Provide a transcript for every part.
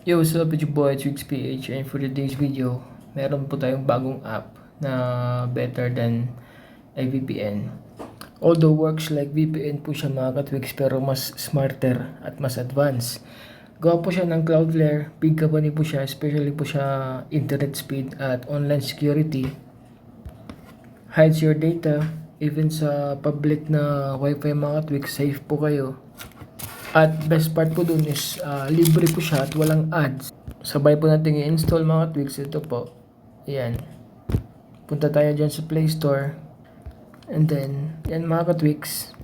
Yo, what's up? It's your boy, Twix PH, and for today's video, meron po tayong bagong app na better than a VPN. Although works like VPN po siya mga ka-Twix, pero mas smarter at mas advanced. Gawa po siya ng Cloudflare, big company po siya, especially po siya internet speed at online security. Hides your data, even sa public na wifi mga ka-Twix, safe po kayo. At best part po dun is libre po siya at walang ads. Sabay po natin i-install mga tweaks. Ito po. Ayan. Punta tayo dyan sa Play Store. And then, yan mga ka-tweaks.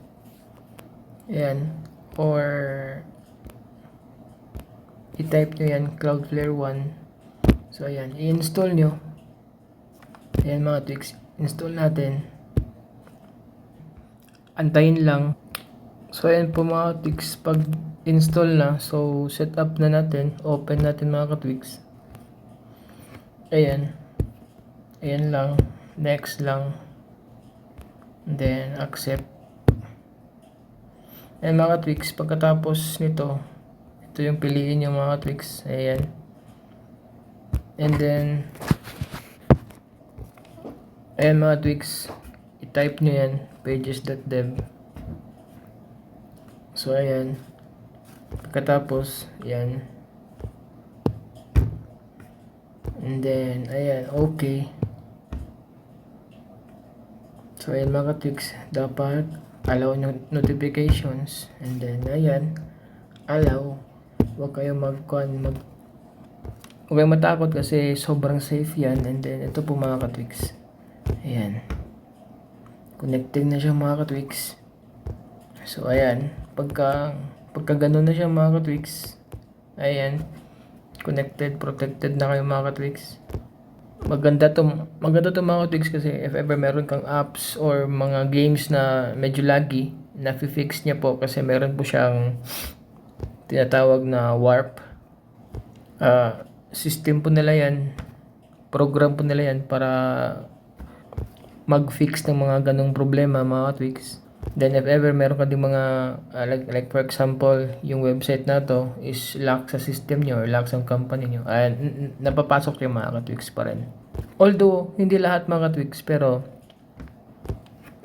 Ayan. Or i-type nyo yan, Cloudflare 1. So ayan, i-install nyo. Ayan mga tweaks. Install natin. Antayin lang. So ayan po mga tweaks, pag install na, so set up na natin, open natin mga ka-tweaks. Ayan. Ayan lang. Next lang. And then accept. Ayan mga ka-tweaks, pagkatapos nito, ito yung piliin yung mga ka-tweaks. Ayan. And then ayan mga tweaks, i-type nyo yan, pages.dev. So ayan. Pagkatapos, ayan. And then, ayan, okay. So ayan mga ka-tweaks, dapat allow nyo notifications. And then, ayan, allow. Huwag kayong huwag kayong matakot kasi sobrang safe yan. And then, ito po mga ka-tweaks. Ayan. Connecting na siya mga ka-tweaks. So ayan, pagka ganun na siya mga ka-tweaks, ayan, connected, protected na kayo mga ka-tweaks. Maganda to mga ka-tweaks kasi if ever meron kang apps or mga games na medyo laggy, na-fix niya po kasi meron po siyang tinatawag na warp. System po nila yan, program po nila yan para mag-fix ng mga ganong problema mga ka-tweaks. Then if ever meron ka din mga like for example, yung website na to is lock sa system nyo or lock sa company nyo, napapasok yung mga ka-tweaks pa rin. Although hindi lahat mga ka-tweaks, pero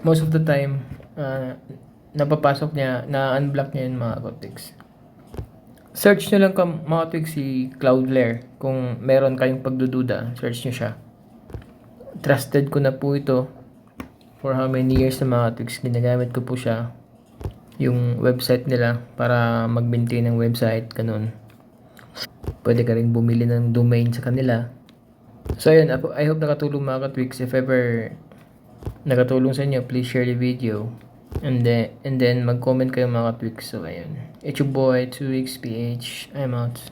most of the time napapasok niya, na-unblock niya yung mga ka-tweaks. Search nyo lang mga ka-tweaks si Cloudflare kung meron kayong pagdududa, search nyo siya. Trusted ko na po ito. For how many years na mga tweaks, ginagamit ko po siya, yung website nila para mag-maintain ng website, ganun. Pwede ka rin bumili ng domain sa kanila. So ayun, I hope nakatulong mga ka-tweaks. If ever nakatulong sa inyo, please share the video. And then mag-comment kayo mga ka-tweaks. So ayun, it's your boy, 2xph. I'm out.